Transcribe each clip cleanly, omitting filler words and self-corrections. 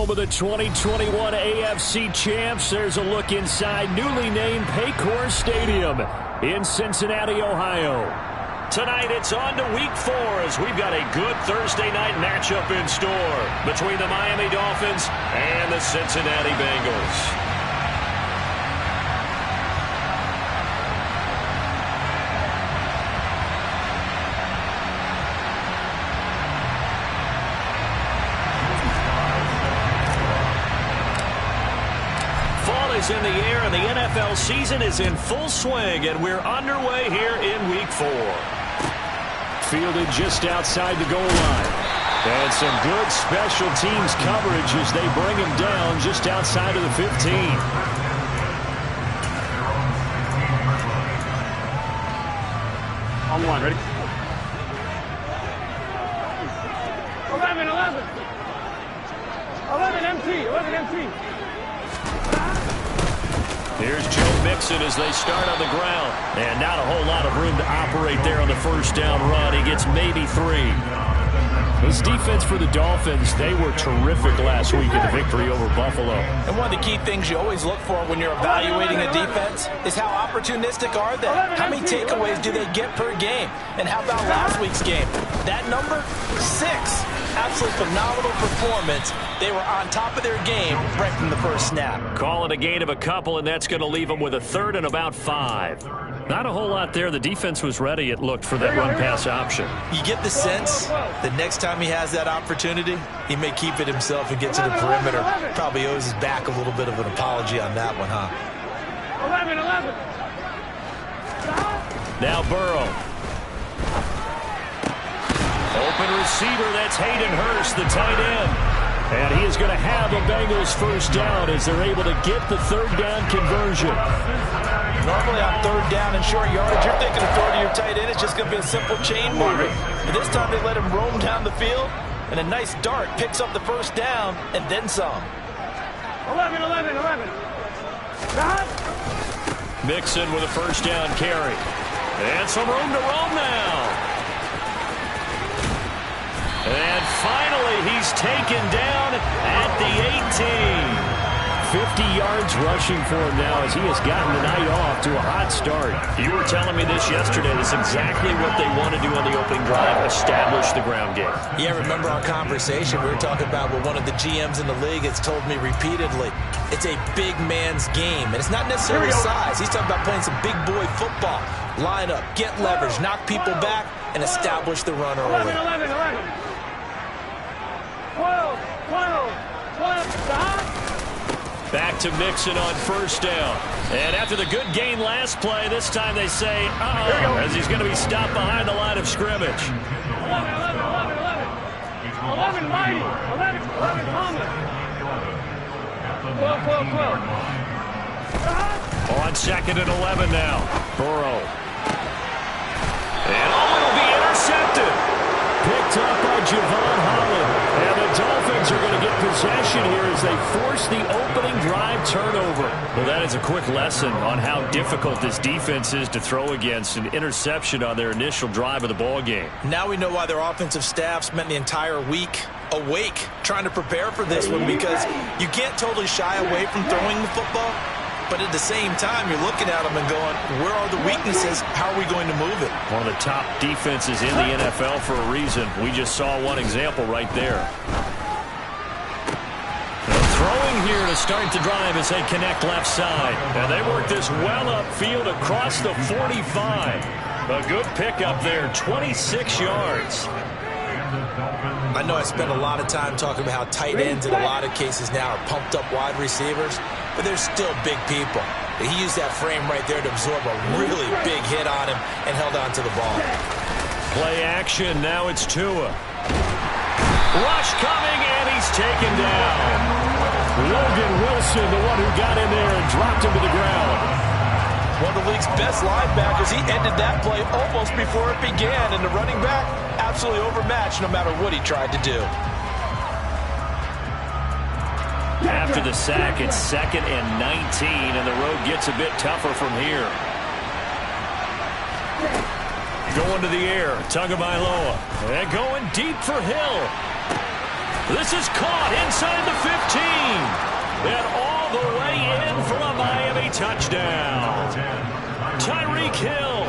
home of the 2021 AFC champs. There's a look inside newly named Paycor Stadium in Cincinnati, Ohio. Tonight it's on to Week 4 as we've got a good Thursday night matchup in store between the Miami Dolphins and the Cincinnati Bengals. In the air, and the NFL season is in full swing, and we're underway here in Week 4. Fielded just outside the goal line. And some good special teams coverage as they bring him down just outside of the 15. On one, ready? 11, 11 empty. Here's Joe Mixon as they start on the ground. And not a whole lot of room to operate there on the first down run. He gets maybe 3. This defense for the Dolphins, they were terrific last week in the victory over Buffalo. And one of the key things you always look for when you're evaluating a defense is how opportunistic are they? How many takeaways do they get per game? And how about last week's game? That number? 6. Absolutely phenomenal performance. They were on top of their game right from the first snap. Call it a gain of a couple, and that's going to leave them with a third and about 5. Not a whole lot there. The defense was ready, it looked, for that run-pass option. You get the sense that next time he has that opportunity, he may keep it himself and get to the perimeter. Probably owes his back a little bit of an apology on that one, huh? 11. Now Burrow. Open receiver, that's Hayden Hurst, the tight end. And he is going to have the Bengals first down as they're able to get the third down conversion. Normally on third down and short yardage, you're thinking of throwing to your tight end. It's just going to be a simple chain mover. But this time they let him roam down the field, and a nice dart picks up the first down and then some. 11. Mixon with a first down carry. And some room to roam now. And finally, he's taken down at the 18. 50 yards rushing for him now as he has gotten the night off to a hot start. You were telling me this yesterday. This is exactly what they want to do on the opening drive, establish the ground game. Yeah, remember our conversation? We were talking about what one of the GMs in the league has told me repeatedly. It's a big man's game, and it's not necessarily size. He's talking about playing some big boy football. Line up, get leverage, knock people back, and establish the run early. 11. 12. Back to Mixon on first down. And after the good gain last play, this time they say, uh-oh, as he's going to be stopped behind the line of scrimmage. 11 mighty. 11 Thomas. 12. On second and 11 now. Burrow. And it'll be intercepted. Picked up by Javon Holland. And the Dolphins are going to get possession here as they force the opening drive turnover. Well, that is a quick lesson on how difficult this defense is to throw against. An interception on their initial drive of the ball game. Now we know why their offensive staff spent the entire week awake trying to prepare for this one, because you can't totally shy away from throwing the football. But at the same time, you're looking at them and going, where are the weaknesses? How are we going to move it? One of the top defenses in the NFL for a reason. We just saw one example right there. Throwing here to start the drive as they connect left side. And they work this well upfield across the 45. A good pickup there, 26 yards. I know I spent a lot of time talking about how tight ends in a lot of cases now are pumped up wide receivers, but they're still big people. He used that frame right there to absorb a really big hit on him and held on to the ball. Play action, now it's Tua. Rush coming, and he's taken down. Logan Wilson, the one who got in there and dropped him to the ground. One of the league's best linebackers, he ended that play almost before it began, and the running back absolutely overmatched no matter what he tried to do. After the sack, it's 2nd and 19, and the road gets a bit tougher from here. Going to the air, Tagovailoa, and going deep for Hill. This is caught inside the 15. touchdown. Tyreek Hill,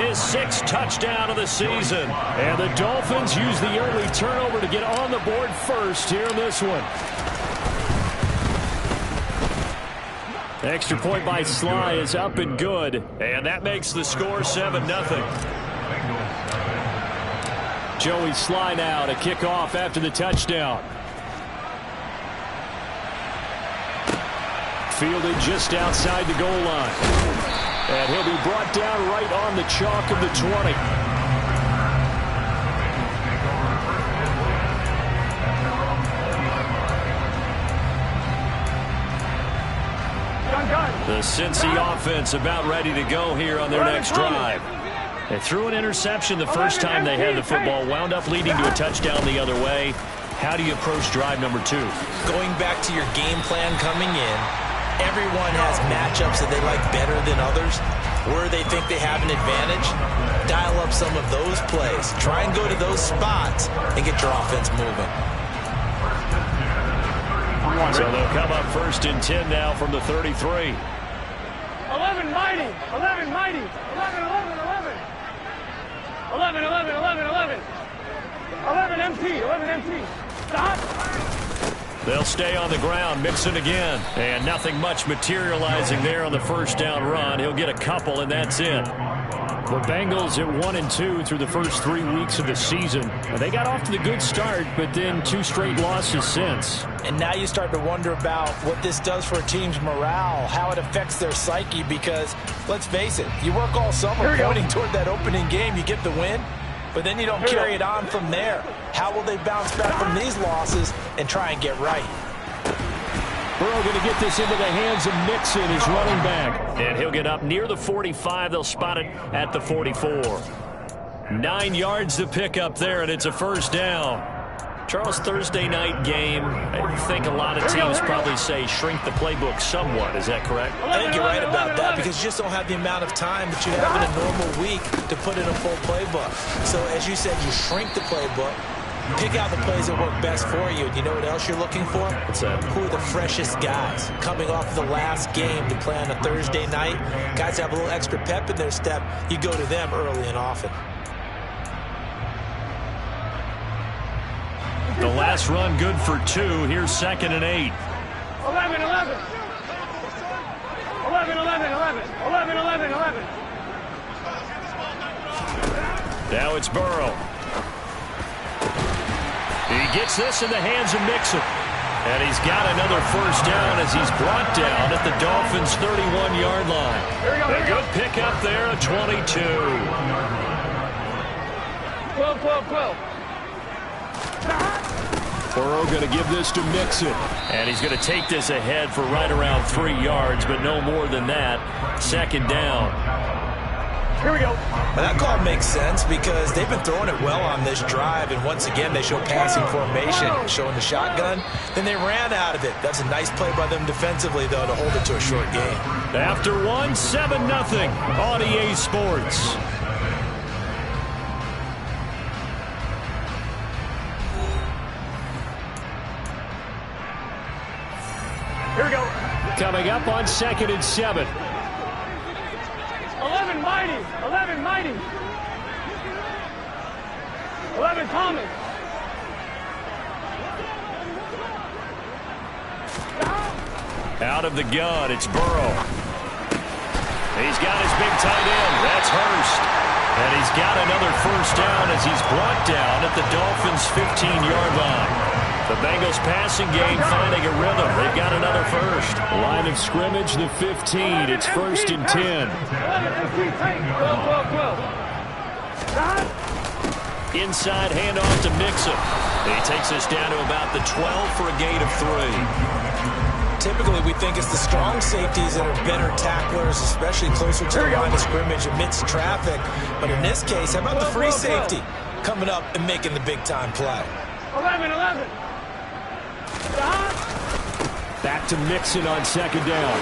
his 6th touchdown of the season. And the Dolphins use the early turnover to get on the board first here in this one. Extra point by Sly is up and good. And that makes the score 7-0. Joey Sly now to kick off after the touchdown. Fielded just outside the goal line. And he'll be brought down right on the chalk of the 20. The Cincy offense about ready to go here on their next drive. They threw an interception the first time they had the football, wound up leading to a touchdown the other way. How do you approach drive number 2? Going back to your game plan coming in, everyone has matchups that they like better than others. Where they think they have an advantage, dial up some of those plays. Try and go to those spots and get your offense moving. So they'll come up 1st and 10 now from the 33. 11 mighty. 11 mighty. 11, 11, 11. 11, 11, 11, 11. 11 MT. 11 MT. Stop. They'll stay on the ground, Mixon again. And nothing much materializing there on the first down run. He'll get a couple, and that's it. The Bengals at 1-2 through the first 3 weeks of the season. They got off to the good start, but then 2 straight losses since. And now you start to wonder about what this does for a team's morale, how it affects their psyche, because, let's face it, you work all summer pointing toward that opening game, you get the win, but then you don't carry it on from there. How will they bounce back from these losses and try and get right? Burrow going to get this into the hands of Mixon, his running back. And he'll get up near the 45. They'll spot it at the 44. 9 yards to pick up there, and it's a first down. Charles, Thursday night game, I think a lot of teams probably say shrink the playbook somewhat. Is that correct? I think you're right about that because you just don't have the amount of time that you have in a normal week to put in a full playbook. So, as you said, you shrink the playbook. Pick out the plays that work best for you. And you know what else you're looking for? What's that? Who are the freshest guys coming off the last game to play on a Thursday night? Guys have a little extra pep in their step. You go to them early and often. The last run good for 2. Here's 2nd and 8. 11, 11. 11, 11, 11. 11, 11, 11. Now it's Burrow. He gets this in the hands of Mixon. And he's got another first down as he's brought down at the Dolphins' 31-yard line. A good pickup there at 22. 12, 12, 12. Burrow going to give this to Mixon. And he's going to take this ahead for right around 3 yards, but no more than that. 2nd down. Here we go. Well, that call makes sense because they've been throwing it well on this drive, and once again they show passing formation, showing the shotgun. Then they ran out of it. That's a nice play by them defensively, though, to hold it to a short game. After 1, 7-0 on EA Sports. Here we go. Coming up on 2nd and 7. 11 mighty. 11 mighty. 11 Thomas. Out of the gun, it's Burrow. He's got his big tight end. That's Hurst. And he's got another first down as he's brought down at the Dolphins' 15-yard line. The Bengals passing game finding a rhythm. They've got another first. Line of scrimmage, the 15. It's 1st and 10. 12. Inside handoff to Mixon. He takes us down to about the 12 for a gain of 3. Typically, we think it's the strong safeties that are better tacklers, especially closer to the line of scrimmage amidst traffic. But in this case, how about the free safety coming up and making the big-time play? 11, 11. Back to Mixon on 2nd down.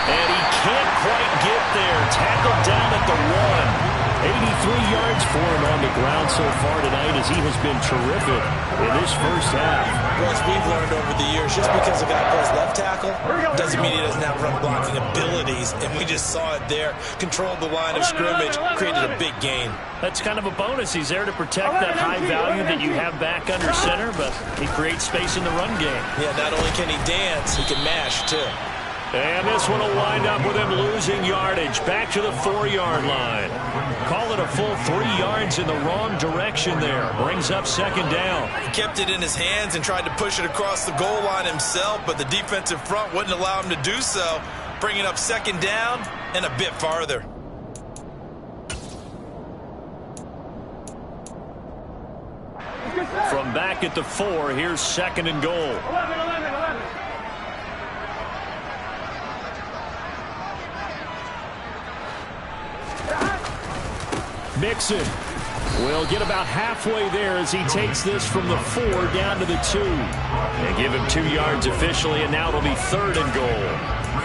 And he can't quite get there. Tackled down at the 1. 83 yards for him on the ground so far tonight as he has been terrific in this first half. Well, as we've learned over the years, just because a guy plays left tackle doesn't mean he doesn't have run blocking abilities, and we just saw it there. Controlled the line of scrimmage, created a big gain. That's kind of a bonus. He's there to protect that high value that you have back under center, but he creates space in the run game. Yeah, not only can he dance, he can mash, too. And this one will wind up with him losing yardage back to the 4-yard line. Call it a full 3 yards in the wrong direction there. Brings up second down. He kept it in his hands and tried to push it across the goal line himself, but the defensive front wouldn't allow him to do so, bringing up second down and a bit farther. From back at the 4, here's second and goal. 11. Mixon will get about halfway there as he takes this from the 4 down to the 2. They give him 2 yards officially, and now it'll be third and goal.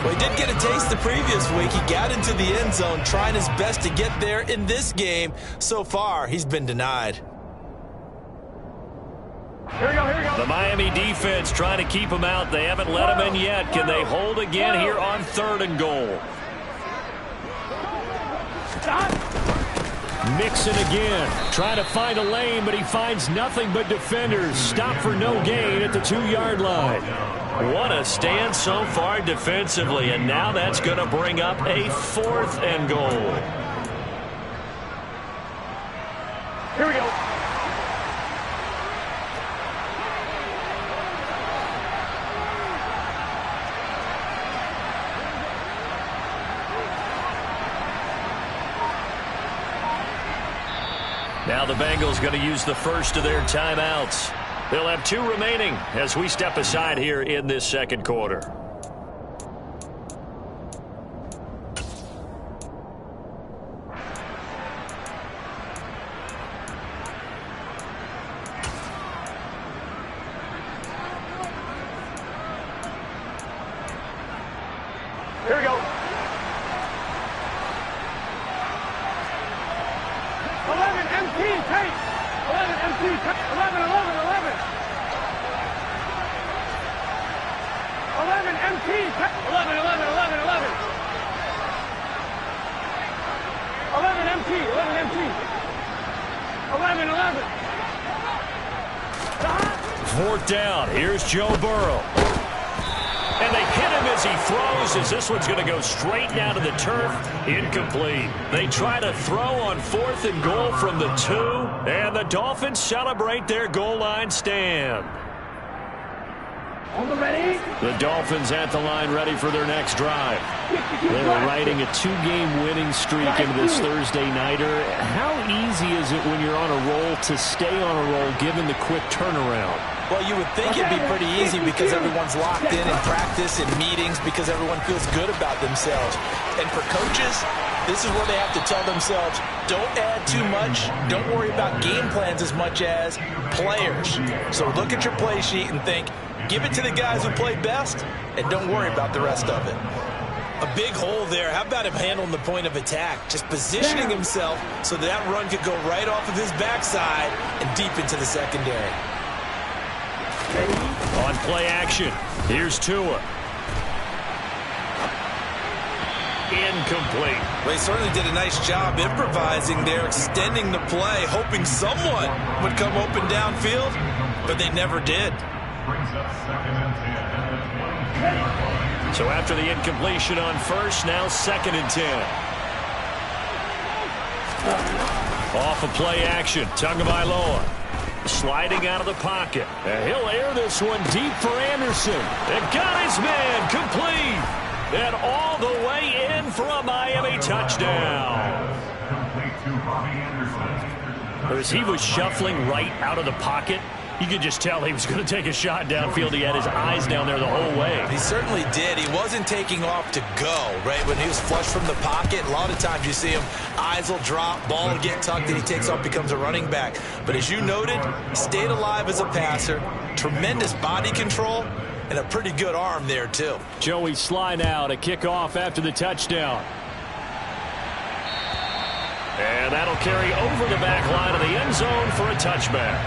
Well, he did get a taste the previous week. He got into the end zone, trying his best to get there in this game. So far, he's been denied. Here we go. The Miami defense trying to keep him out. They haven't let him in yet. Can they hold again here on third and goal? Mixon again, trying to find a lane, but he finds nothing but defenders. Stop for no gain at the 2-yard line. What a stand so far defensively, and now that's going to bring up a fourth and goal. Here we go. Now the Bengals going to use the first of their timeouts. They'll have 2 remaining as we step aside here in this second quarter. Here we go. 11 MT tape. 11 MT tape. 11. 11 MT tape. 11. 11 MT. 11 MT. 11. Fourth down. Here's Joe Burrow. And they hit him as he throws, as this one's going to go straight down to the turf. Incomplete. They try to throw on fourth and goal from the 2, and the Dolphins celebrate their goal line stand. On the ready. The Dolphins at the line ready for their next drive. They're riding a 2-game winning streak into this Thursday nighter. How easy is it when you're on a roll to stay on a roll given the quick turnaround? Well, you would think it'd be pretty easy because everyone's locked in practice and meetings because everyone feels good about themselves. And for coaches, this is where they have to tell themselves, don't add too much. Don't worry about game plans as much as players. So look at your play sheet and think, give it to the guys who play best, and don't worry about the rest of it. A big hole there. How about him handling the point of attack? Just positioning himself so that run could go right off of his backside and deep into the secondary. On play action, here's Tua. Incomplete. Well, he certainly did a nice job improvising there, extending the play, hoping someone would come open downfield, but they never did. So after the incompletion on first, now second and 10. Off of play action, Tagovailoa sliding out of the pocket. And he'll air this one deep for Anderson. And got his man complete. And all the way in for a Miami touchdown. As he was shuffling right out of the pocket, you could just tell he was going to take a shot downfield. He had his eyes down there the whole way. He certainly did. He wasn't taking off to go, right? When he was flush from the pocket, a lot of times you see him, eyes will drop, ball will get tucked, and he takes off, becomes a running back. But as you noted, stayed alive as a passer, tremendous body control, and a pretty good arm there, too. Joey Sly now to kick off after the touchdown. And that'll carry over the back line of the end zone for a touchback.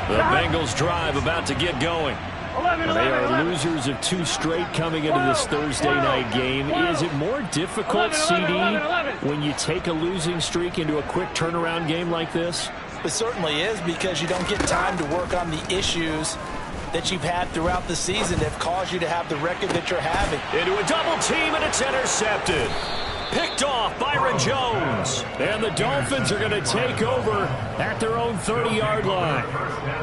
The Bengals drive about to get going. They are losers of 2 straight coming into this Thursday night game. Is it more difficult, CD, when you take a losing streak into a quick turnaround game like this? It certainly is, because you don't get time to work on the issues that you've had throughout the season that have caused you to have the record that you're having. Into a double team, and it's intercepted. Picked off Byron Jones. And the Dolphins are going to take over at their own 30-yard line.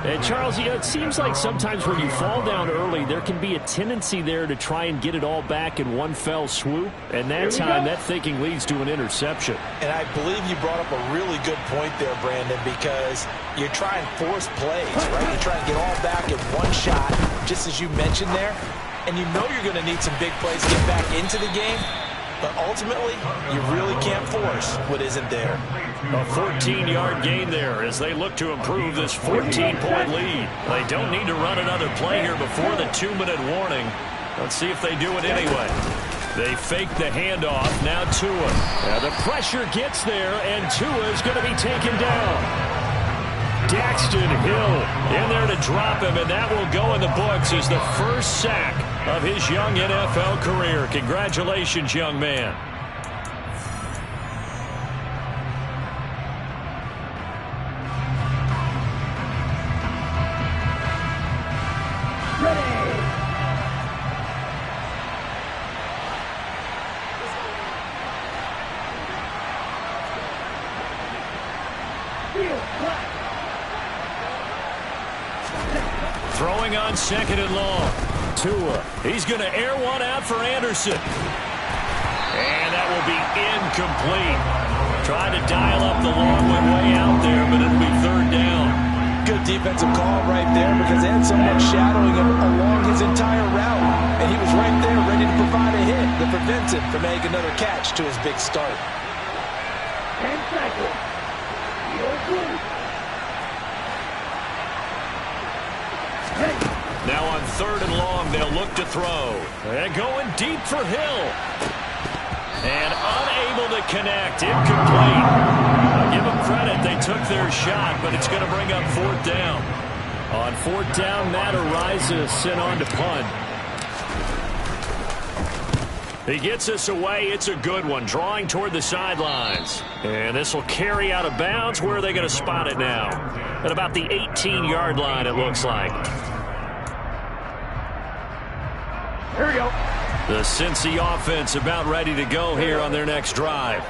And, Charles, it seems like sometimes when you fall down early, there can be a tendency there to try and get it all back in one fell swoop. And that time, that thinking leads to an interception. And I believe you brought up a really good point there, Brandon, because you're trying to force plays, right? You're trying to get all back in one shot, just as you mentioned there. And you know you're going to need some big plays to get back into the game. But ultimately, you really can't force what isn't there. A 14-yard gain there as they look to improve this 14-point lead. They don't need to run another play here before the 2-minute warning. Let's see if they do it anyway. They fake the handoff. Now Tua. The pressure gets there, and Tua is going to be taken down. Daxton Hill in there to drop him, and that will go in the books as the first sack of his young NFL career. Congratulations, young man. Throwing on 2nd and long. Tua. He's going to air one out for Anderson. And that will be incomplete. Trying to dial up the long one way out there, but it'll be 3rd down. Good defensive call right there, because they had someone shadowing him along his entire route. And he was right there ready to provide a hit that prevents him from making another catch to his big start. 10 seconds. Now on 3rd and long, they'll look to throw. And going deep for Hill. And unable to connect. Incomplete. I'll give them credit. They took their shot, but it's going to bring up 4th down. On 4th down, Matt Ariza sent on to punt. He gets us away. It's a good one. Drawing toward the sidelines. And this will carry out of bounds. Where are they going to spot it now? At about the 18-yard line, it looks like. Here we go. The Cincy offense about ready to go here on their next drive.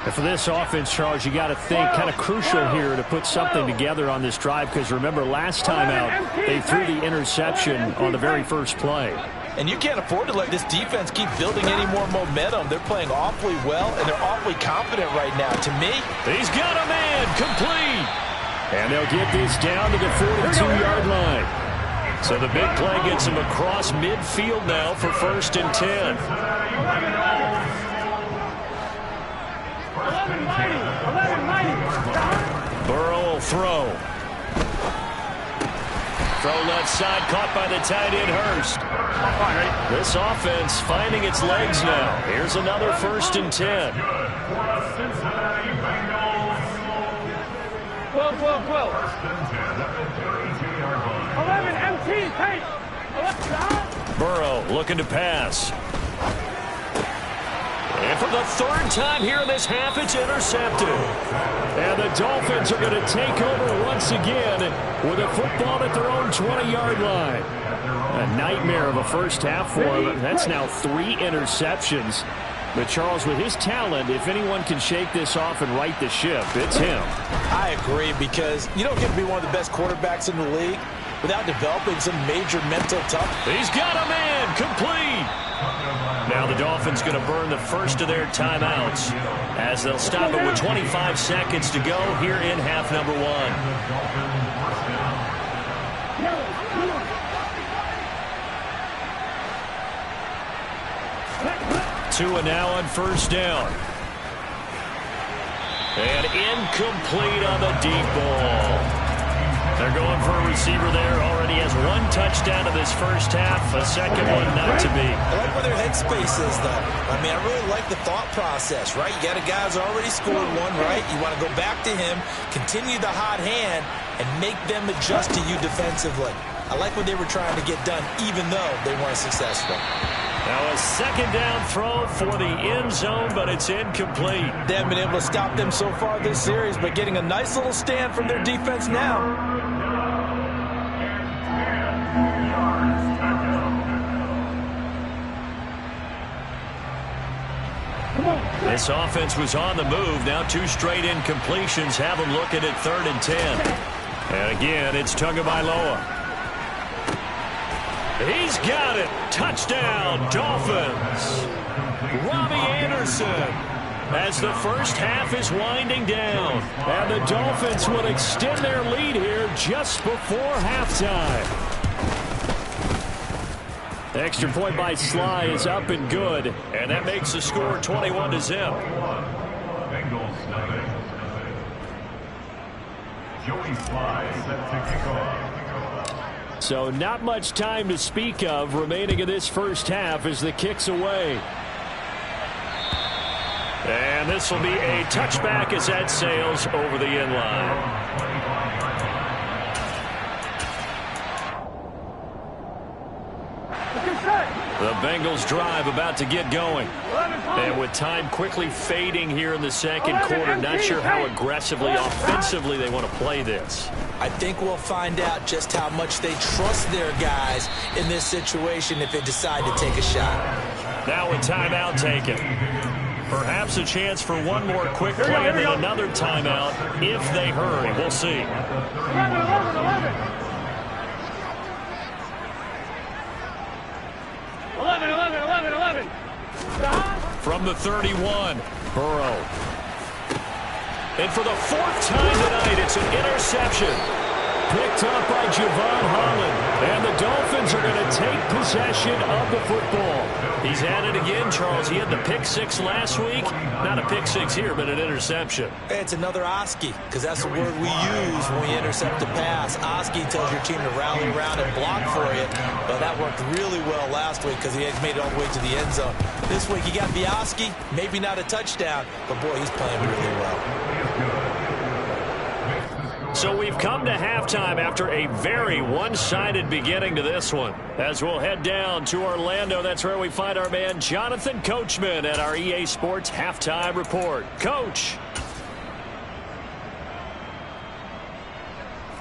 And for this offense, Charles, you got to think kind of crucial here to put something together on this drive, because remember last time out they threw the interception on the very first play. And you can't afford to let this defense keep building any more momentum. They're playing awfully well, and they're awfully confident right now. To me, he's got a man complete. And they'll get this down to the 42-yard line. So the big play gets him across midfield now for 1st and 10. 11 mighty. Burrow will throw. Throw left side, caught by the tight end Hurst. This offense finding its legs now. Here's another 1st and 10. 11 MT, take. Burrow looking to pass. And for the 3rd time here in this half, it's intercepted. And the Dolphins are going to take over once again with a football at their own 20-yard line. A nightmare of a first half for them. That's now 3 interceptions. But, Charles, with his talent, if anyone can shake this off and right the ship, it's him. I agree, because you don't get to be one of the best quarterbacks in the league without developing some major mental toughness. He's got a man complete. Now the Dolphins going to burn the first of their timeouts as they'll stop it with 25 seconds to go here in half number 1. Tua now on 1st down. And incomplete on the deep ball. They're going for a receiver there. Already has one touchdown in this first half. A second one not to be. I like where their headspace is, though. I mean, I really like the thought process, right? You got a guy who's already scored one, right? You want to go back to him, continue the hot hand, and make them adjust to you defensively. I like what they were trying to get done, even though they weren't successful. Now a second down throw for the end zone, but it's incomplete. They haven't been able to stop them so far this series, but getting a nice little stand from their defense now. This offense was on the move. Now 2 straight incompletions have them looking at 3rd and 10. And again, it's Tagovailoa. He's got it. Touchdown, Dolphins. Robbie Anderson. As the first half is winding down. And the Dolphins will extend their lead here just before halftime. Extra point by Sly is up and good. And that makes the score 21-0. So not much time to speak of remaining in this first half as the kick's away. And this will be a touchback as that sails over the end line. The Bengals drive about to get going. And with time quickly fading here in the second quarter, not sure how aggressively, offensively they want to play this. I think we'll find out just how much they trust their guys in this situation if they decide to take a shot. Now a timeout taken. Perhaps a chance for one more quick play and then another timeout if they hurry. We'll see. 11. From the 31, Burrow. And for the 4th time tonight, it's an interception. Picked up by Javon Holland. And the Dolphins are going to take possession of the football. He's had it again, Charles. He had the pick 6 last week. Not a pick 6 here, but an interception. It's another Oski, because that's the word we use when we intercept a pass. Oski tells your team to rally around and block for you. But that worked really well last week because he had made it all the way to the end zone. This week he got the Oski, maybe not a touchdown, but boy, he's playing really well. So we've come to halftime after a very one-sided beginning to this one. As we'll head down to Orlando, that's where we find our man Jonathan Coachman at our EA Sports Halftime Report. Coach.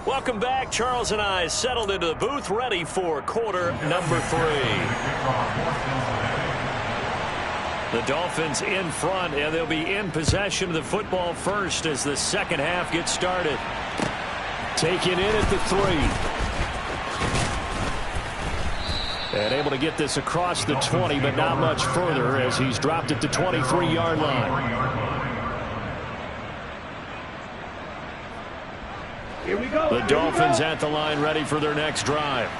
Welcome back. Charles and I settled into the booth, ready for quarter number 3. The Dolphins in front, and they'll be in possession of the football first as the second half gets started. Taken in at the 3. And able to get this across the 20, but not much further as he's dropped at the 23-yard line. Here we go. The Dolphins at the line ready for their next drive.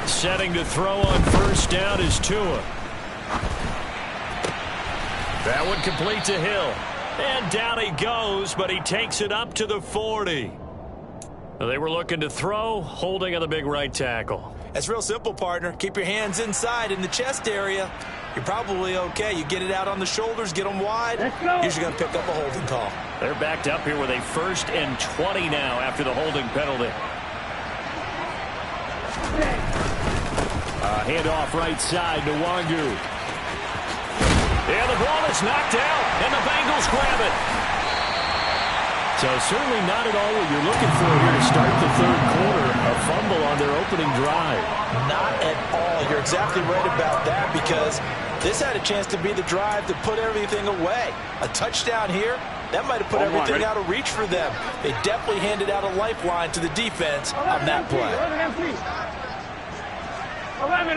Setting to throw on first down is Tua. That one complete to Hill. And down he goes, but he takes it up to the 40. They were looking to throw, holding on the big right tackle. That's real simple, partner. Keep your hands inside in the chest area. You're probably okay. You get it out on the shoulders, get them wide. Usually going to pick up a holding call. They're backed up here with a 1st and 20 now after the holding penalty. Handoff right side to Wangu. And the ball is knocked out, and the Bengals grab it. So certainly not at all what you're looking for here to start the 3rd quarter. A fumble on their opening drive. Not at all. You're exactly right about that because this had a chance to be the drive to put everything away. A touchdown here, that might have put everything out of reach for them. They definitely handed out a lifeline to the defense on that play. 11.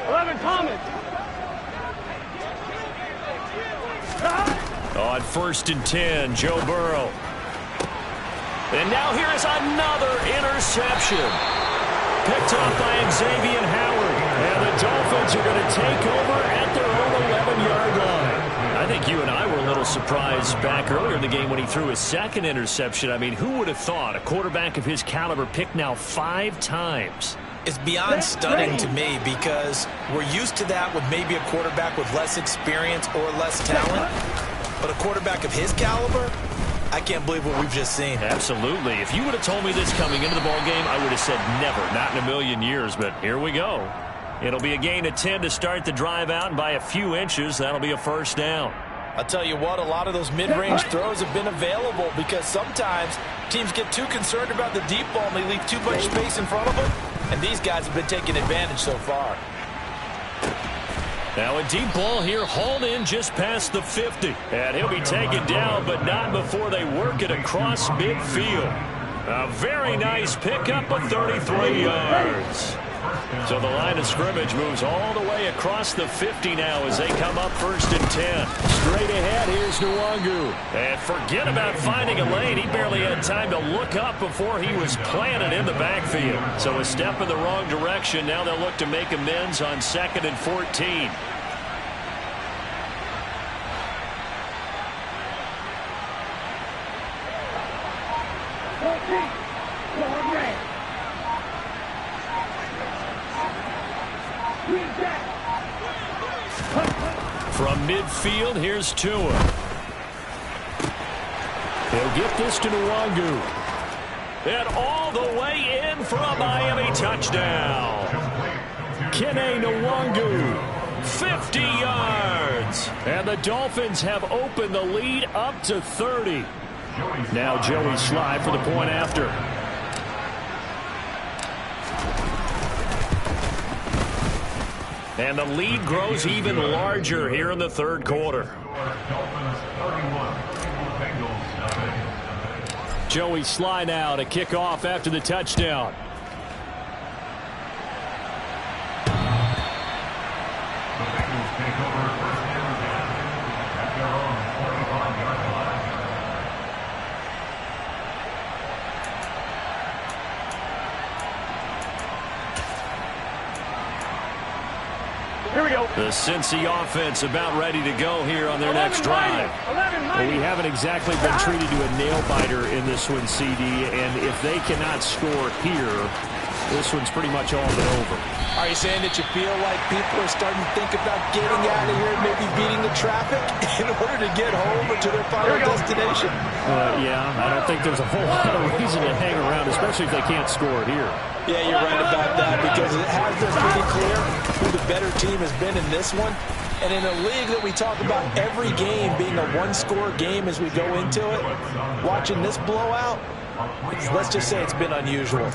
11, Thomas. On 1st and 10, Joe Burrow. And now here is another interception. Picked off by Xavier Howard. And the Dolphins are going to take over at their own 11-yard line. I think you and I were a little surprised back earlier in the game when he threw his second interception. I mean, who would have thought a quarterback of his caliber picked now 5 times? It's beyond stunning to me because we're used to that with maybe a quarterback with less experience or less talent. But a quarterback of his caliber, I can't believe what we've just seen. Absolutely. If you would have told me this coming into the ballgame, I would have said never, not in a million years. But here we go. It'll be a gain of 10 to start the drive out, and by a few inches, that'll be a first down. I'll tell you what, a lot of those mid-range throws have been available because sometimes teams get too concerned about the deep ball and they leave too much space in front of them. And these guys have been taking advantage so far. Now a deep ball here hauled in just past the 50. And he'll be taken down, but not before they work it across midfield. A very nice pickup of 33 yards. So the line of scrimmage moves all the way across the 50 now as they come up 1st and 10. Straight ahead, here's Nwangu. And forget about finding a lane. He barely had time to look up before he was planted in the backfield. So a step in the wrong direction. Now they'll look to make amends on 2nd and 14. From midfield, here's Tua. He'll get this to Nwangu. And all the way in for a Miami touchdown. Kene Nwangu, 50 yards. And the Dolphins have opened the lead up to 30. Now Joey Sly for the point after. And the lead grows even larger here in the 3rd quarter. Joey Sly now to kick off after the touchdown. The Cincy offense about ready to go here on their next drive. Well, we haven't exactly been treated to a nail-biter in this one, CD, and if they cannot score here, this one's pretty much all but over. Are you saying that you feel like people are starting to think about getting out of here and maybe beating the traffic in order to get home or to their final destination? Yeah, I don't think there's a whole lot of reason to hang around, especially if they can't score here. Yeah, you're right about that because it has been pretty clear who the better team has been in this one. And in a league that we talk about every game being a one-score game as we go into it, watching this blowout, let's just say it's been unusual.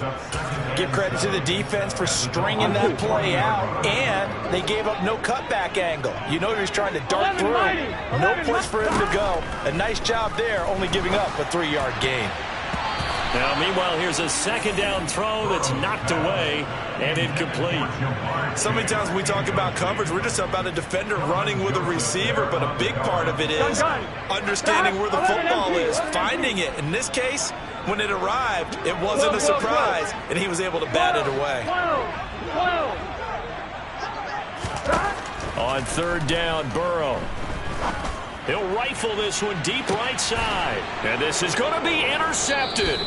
Give credit to the defense for stringing that play out, and they gave up no cutback angle. You know he was trying to dart through. No place for him to go. A nice job there, only giving up a 3-yard gain. Now, meanwhile, here's a 2nd down throw that's knocked away and incomplete. So many times when we talk about coverage, we're just about a defender running with a receiver, but a big part of it is understanding where the football is, finding it. In this case, when it arrived, it wasn't a surprise, and he was able to bat it away. On 3rd down, Burrow. He'll rifle this one deep right side. And this is going to be intercepted.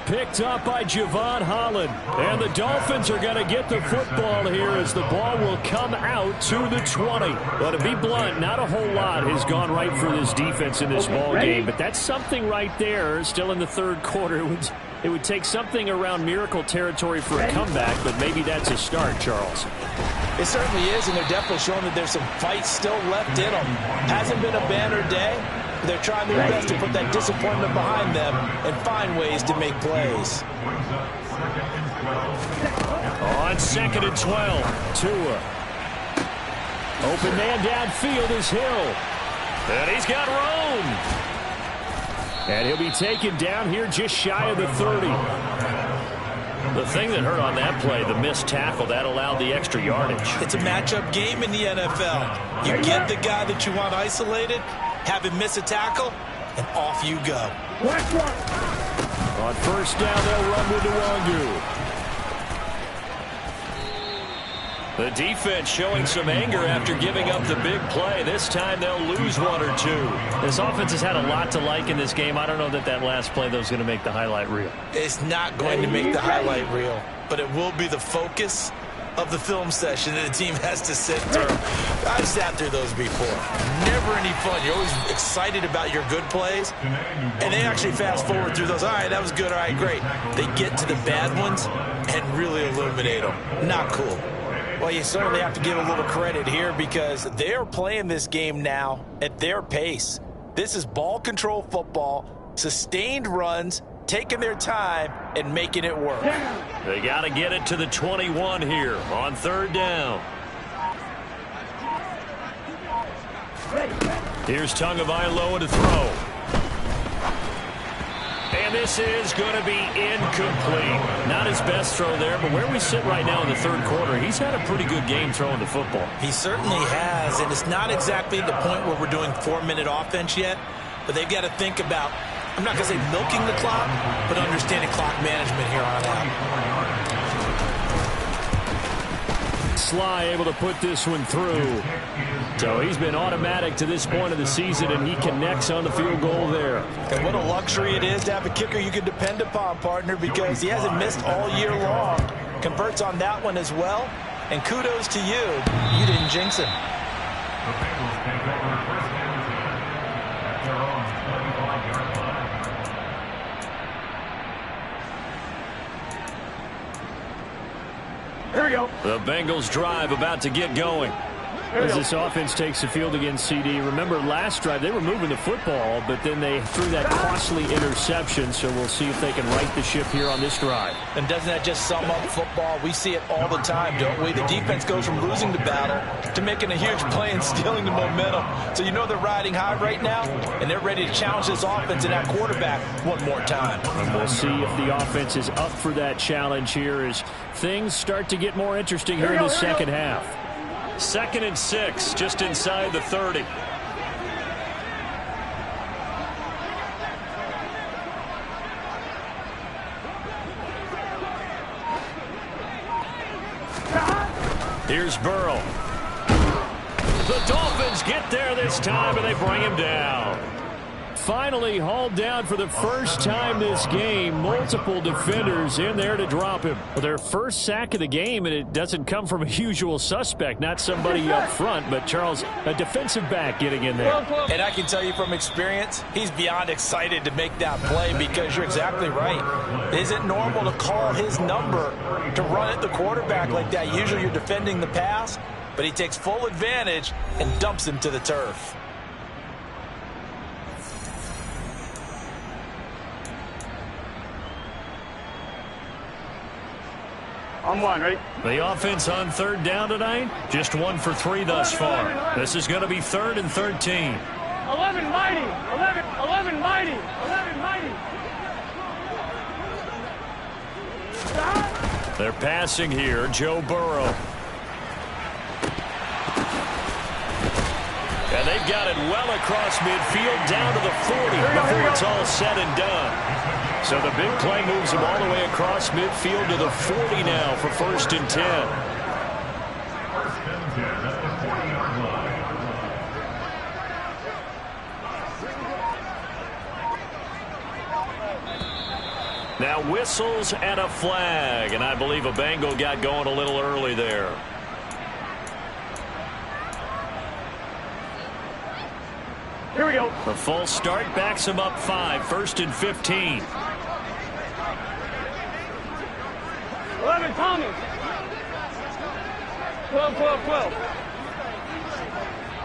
Picked up by Javon Holland. And the Dolphins are going to get the football here as the ball will come out to the 20. But to be blunt, not a whole lot has gone right for this defense in this ball game. But that's something right there. Still in the 3rd quarter. It would take something around miracle territory for a comeback, but maybe that's a start, Charles. It certainly is, and they're definitely showing that there's some fight still left in them. Hasn't been a banner day. They're trying their best to put that disappointment behind them and find ways to make plays. On 2nd and 12, Tua. Open man downfield is Hill. And he's got room. And he'll be taken down here just shy of the 30. The thing that hurt on that play, the missed tackle, that allowed the extra yardage. It's a matchup game in the NFL. You get the guy that you want isolated, have him miss a tackle, and off you go. On 1st down, they'll run with Nwangu. The defense showing some anger after giving up the big play. This time they'll lose one or two. This offense has had a lot to like in this game. I don't know that that last play, though, is going to make the highlight reel. It's not going to make the highlight reel, but it will be the focus of the film session that the team has to sit through. I've sat through those before. Never any fun. You're always excited about your good plays, and they actually fast forward through those. All right, that was good. All right, great. They get to the bad ones and really illuminate them. Not cool. Well, you certainly have to give a little credit here because they're playing this game now at their pace. This is ball control football, sustained runs, taking their time and making it work. They got to get it to the 21 here on third down. Here's Tagovailoa to throw. And this is going to be incomplete. Not his best throw there, but where we sit right now in the third quarter, he's had a pretty good game throwing the football. He certainly has, and it's not exactly the point where we're doing 4-minute offense yet, but they've got to think about, I'm not going to say milking the clock, but understanding clock management here on out. Sly able to put this one through. So he's been automatic to this point of the season, and he connects on the field goal there. And what a luxury it is to have a kicker you can depend upon, partner, because he hasn't missed all year long. Converts on that one as well, and kudos to you. You didn't jinx him. Here we go. The Bengals drive about to get going. As this offense takes the field against CD, remember last drive they were moving the football, but then they threw that costly interception, so we'll see if they can right the ship here on this drive. And doesn't that just sum up football? We see it all the time, don't we? The defense goes from losing the battle to making a huge play and stealing the momentum. So you know they're riding high right now, and they're ready to challenge this offense and that quarterback one more time. And we'll see if the offense is up for that challenge here as things start to get more interesting here in the second half. 2nd and 6, just inside the 30. Here's Burrow. The Dolphins get there this time, and they bring him down. Finally hauled down for the first time this game. Multiple defenders in there to drop him. Well, their first sack of the game, and it doesn't come from a usual suspect, not somebody up front, but Charles, a defensive back getting in there. And I can tell you from experience, he's beyond excited to make that play because you're exactly right. It isn't normal to call his number to run at the quarterback like that. Usually you're defending the pass, but he takes full advantage and dumps him to the turf. On one, ready? The offense on third down tonight, just 1 for 3 thus far. This is going to be 3rd and 13. 11 mighty. 11 mighty. 11 mighty. They're passing here, Joe Burrow. And they've got it well across midfield, down to the 40 before it's all said and done. So the big play moves him all the way across midfield to the 40 now for 1st and 10. Now whistles and a flag, and I believe a Bengal got going a little early there. Here we go. The false start backs him up 5, 1st and 15. 11 Thomas. 12, 12, 12.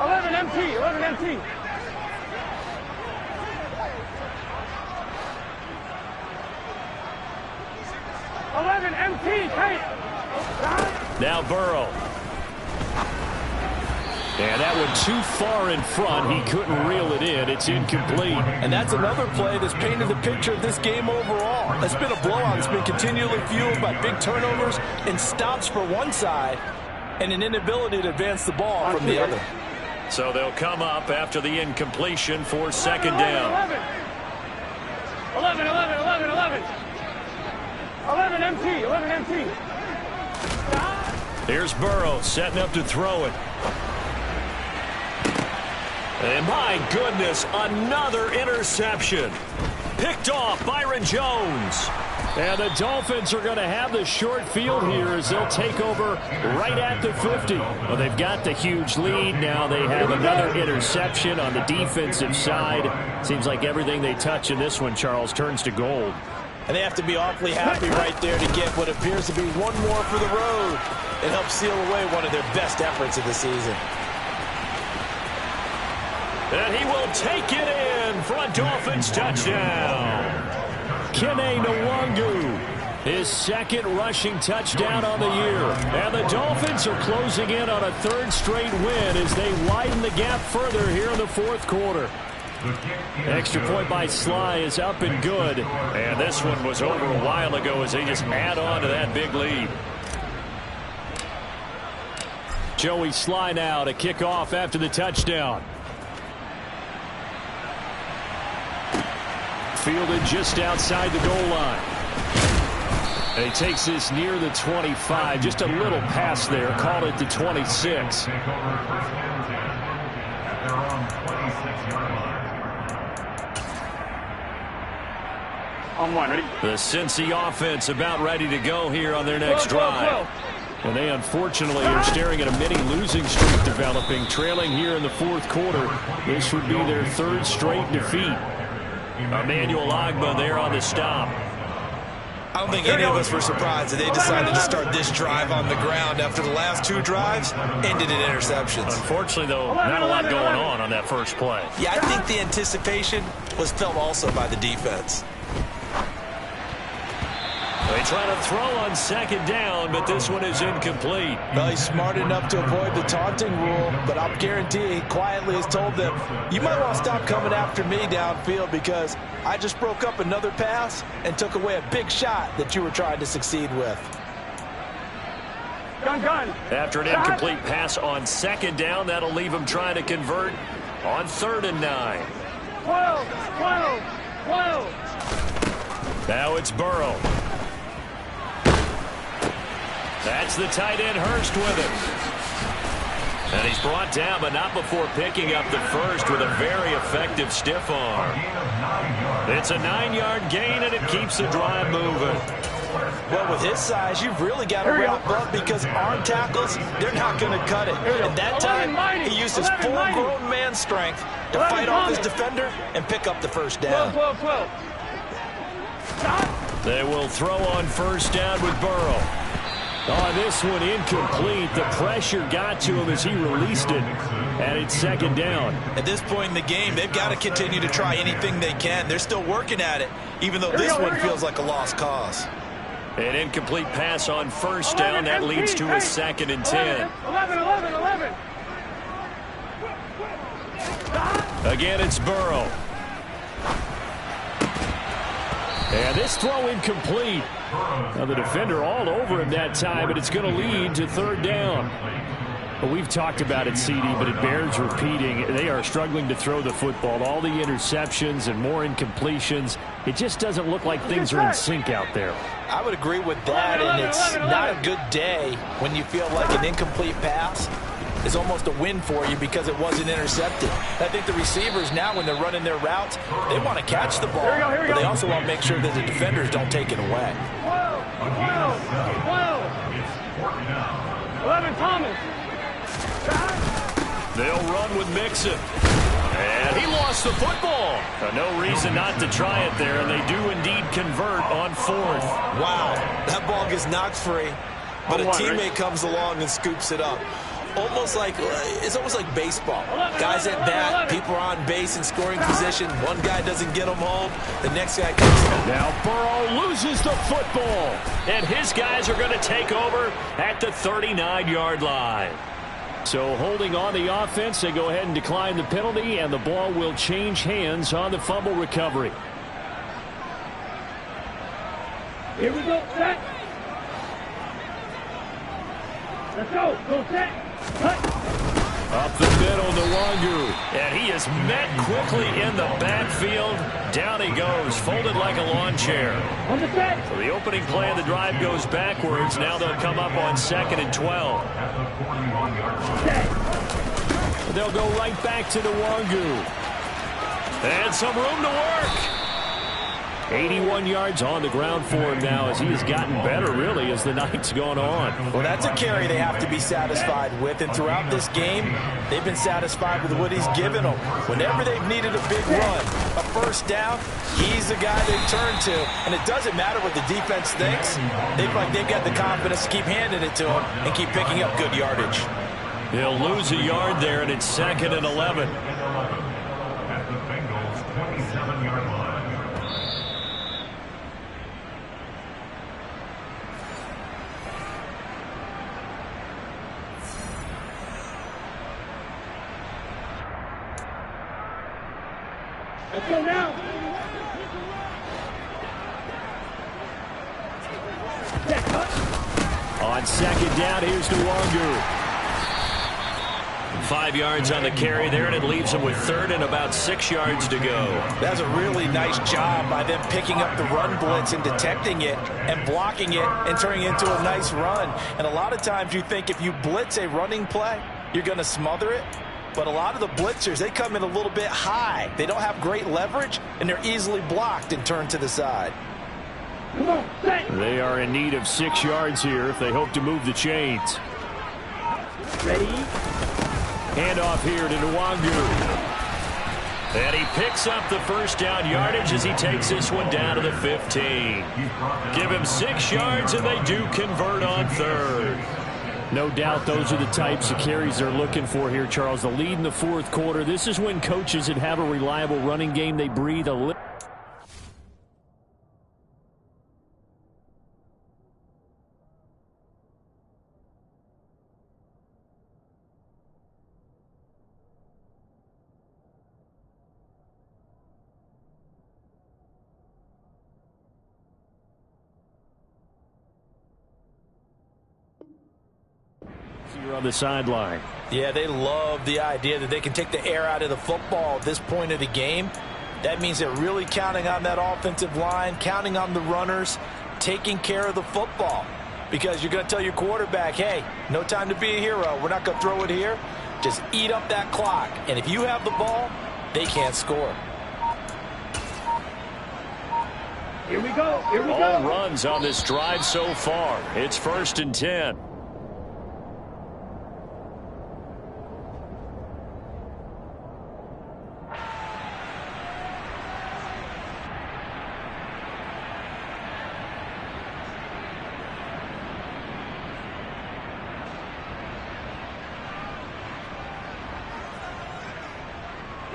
11 MT. 11 MT. Now Burrow. And that one too far in front. He couldn't reel it in. It's incomplete. And that's another play that's painted the picture of this game overall. It's been a blowout. It's been continually fueled by big turnovers and stops for one side and an inability to advance the ball from the other. So they'll come up after the incompletion for 2nd down. 11, 11, 11, 11. 11 MT, 11 MT. Here's Burrow setting up to throw it. And my goodness, another interception. Picked off Byron Jones. And the Dolphins are going to have the short field here as they'll take over right at the 50. Well, they've got the huge lead. Now they have another interception on the defensive side. Seems like everything they touch in this one, Charles, turns to gold. And they have to be awfully happy right there to get what appears to be one more for the road. It helps seal away one of their best efforts of the season. And he will take it in for a Dolphins touchdown. Kene Nwangu, his second rushing touchdown on the year. And the Dolphins are closing in on a third straight win as they widen the gap further here in the fourth quarter. Extra point by Sly is up and good. And this one was over a while ago as they just add on to that big lead. Joey Sly now to kick off after the touchdown. Fielded just outside the goal line. And he takes this near the 25. Just a little pass there. Called it the 26. On one, ready? The Cincy offense about ready to go here on their next drive. And they unfortunately are staring at a mini losing streak developing, trailing here in the fourth quarter. This would be their third straight defeat. Emmanuel Ogbah there on the stop. I don't think any of us were surprised that they decided to start this drive on the ground after the last two drives ended in interceptions. Unfortunately, though, not a lot going on that first play. Yeah, I think the anticipation was felt also by the defense. They try to throw on second down, but this one is incomplete. Well, he's smart enough to avoid the taunting rule, but I'll guarantee he quietly has told them, you might want to stop coming after me downfield because I just broke up another pass and took away a big shot that you were trying to succeed with. Gun. After an incomplete pass on second down, that'll leave him trying to convert on 3rd and 9. 12. Now it's Burrow. That's the tight end Hurst with it. And he's brought down, but not before picking up the first with a very effective stiff arm. It's a 9-yard gain, and it keeps the drive moving. Well, with his size, you've really got to wrap up because arm tackles, they're not going to cut it. And that time, he used his full-grown man strength to fight off his defender and pick up the first down. 12. They will throw on first down with Burrow. Oh, this one incomplete. The pressure got to him as he released it. And it's second down. At this point in the game, they've got to continue to try anything they can. They're still working at it, even though this one feels like a lost cause. An incomplete pass on first down. That leads to a 2nd and 10. 11. Again, it's Burrow. And this throw incomplete. Now the defender all over him that time, but it's going to lead to 3rd down. Well, we've talked about it, CD, but it bears repeating. They are struggling to throw the football. All the interceptions and more incompletions. It just doesn't look like things are in sync out there. I would agree with that, and it's not a good day when you feel like an incomplete pass is almost a win for you because it wasn't intercepted. I think the receivers now, when they're running their routes, they want to catch the ball, but they also want to make sure that the defenders don't take it away. 12. 11, Thomas. They'll run with Mixon. And he lost the football. No reason not to try it there, and they do indeed convert on 4th. Wow, that ball gets knocked free, but a teammate comes along and scoops it up. It's almost like baseball. Guys at bat, people are on base in scoring position. One guy doesn't get them home. The next guy comes home. Now Burrow loses the football. And his guys are going to take over at the 39-yard line. So holding on the offense, they go ahead and decline the penalty, and the ball will change hands on the fumble recovery. Here we go, set. Let's go, set. Cut. Up the middle, Nwangu. And he is met quickly in the backfield. Down he goes, folded like a lawn chair. On the set. So the opening play of the drive goes backwards. Now they'll come up on 2nd and 12. They'll go right back to Nwangu. And some room to work. 81 yards on the ground for him now as he has gotten better, really, as the night's gone on. Well, that's a carry they have to be satisfied with, and throughout this game, they've been satisfied with what he's given them. Whenever they've needed a big run, a first down, he's the guy they turn to, and it doesn't matter what the defense thinks. They feel like they've got the confidence to keep handing it to him and keep picking up good yardage. He'll lose a yard there, and it's 2nd and 11. At the Bengals' 27-yard line. Let's go now. On 2nd down, here's Nwangu. 5 yards on the carry there, and it leaves him with 3rd and about 6 yards to go. That's a really nice job by them picking up the run blitz and detecting it and blocking it and turning it into a nice run. And a lot of times you think if you blitz a running play, you're going to smother it. But a lot of the blitzers, they come in a little bit high. They don't have great leverage, and they're easily blocked and turned to the side. Come on, set. They are in need of 6 yards here if they hope to move the chains. Ready? Handoff here to Nwangu. And he picks up the first down yardage as he takes this one down to the 15. Give him 6 yards, and they do convert on 3rd. No doubt those are the types of carries they're looking for here, Charles. The lead in the 4th quarter. This is when coaches that have a reliable running game, they breathe a little. On the sideline. Yeah, they love the idea that they can take the air out of the football at this point of the game. That means they're really counting on that offensive line, counting on the runners, taking care of the football. Because you're going to tell your quarterback, hey, no time to be a hero. We're not going to throw it here. Just eat up that clock. And if you have the ball, they can't score. Here we go. Here we All go. runs on this drive so far. It's 1st and 10.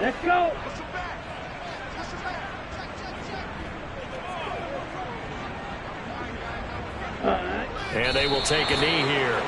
Let's go. And they will take a knee here.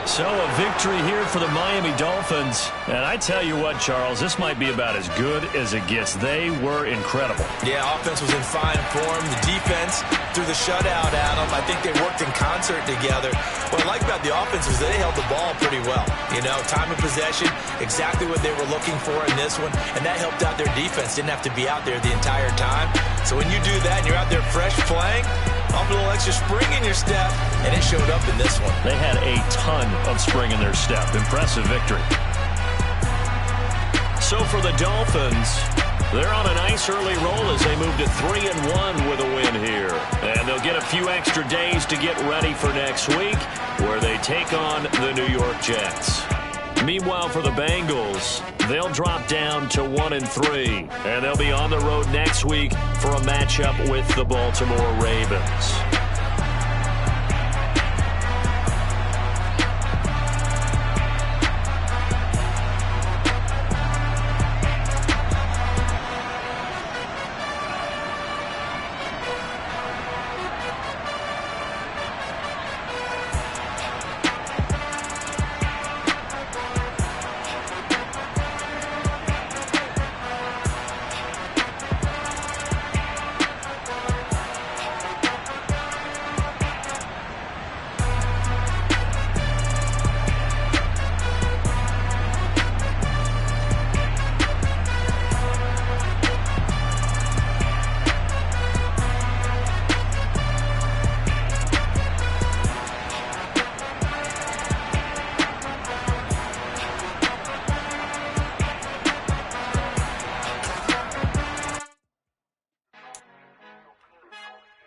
So a victory here for the Miami Dolphins. And I tell you what, Charles, this might be about as good as it gets. They were incredible. Yeah, offense was in fine form. The defense threw the shutout at them. I think they worked in concert together. What I like about the offense is they held the ball pretty well. You know, time of possession, exactly what they were looking for in this one. And that helped out their defense. Didn't have to be out there the entire time. So when you do that and you're out there fresh playing, a little extra spring in your step, and it showed up in this one. They had a ton of spring in their step. Impressive victory. So for the Dolphins, they're on a nice early roll as they move to 3-1 with a win here. And they'll get a few extra days to get ready for next week, where they take on the New York Jets. Meanwhile, for the Bengals, they'll drop down to 1-3, and they'll be on the road next week for a matchup with the Baltimore Ravens.